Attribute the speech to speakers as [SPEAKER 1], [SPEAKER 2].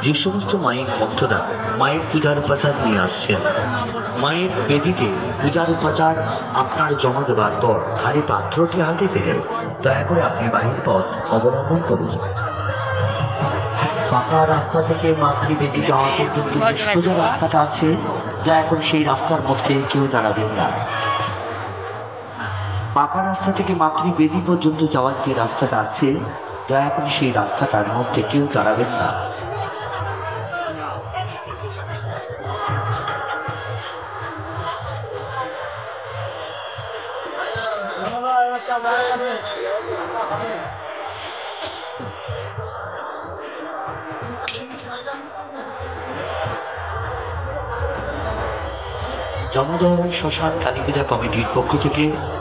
[SPEAKER 1] যে সমস্ত মায়ের ভক্তরা মায়ের পূজার উপাচার নিয়ে আসছেন, মায়ের বেদিতে পূজার উপাচার আপনার জমা দেওয়ার পর খালি পাত্রটি হাতে পেলেন দয়া করে আপনি বাহির পথ অবলম্বন করুন। ফাঁকা রাস্তা থেকে মাতৃবেদী যাওয়া পর্যন্ত যে সোজা রাস্তাটা আছে, দয়া করে সেই রাস্তার মধ্যে কেউ দাঁড়াবেন না। পাকা রাস্তা থেকে মাতৃবেদী পর্যন্ত যাওয়ার যে রাস্তাটা আছে, দয়া করে সেই রাস্তাটার মধ্যে কেউ দাঁড়াবেন না। জমাদর শ্মশান কালী পূজা কমিটির পক্ষ থেকে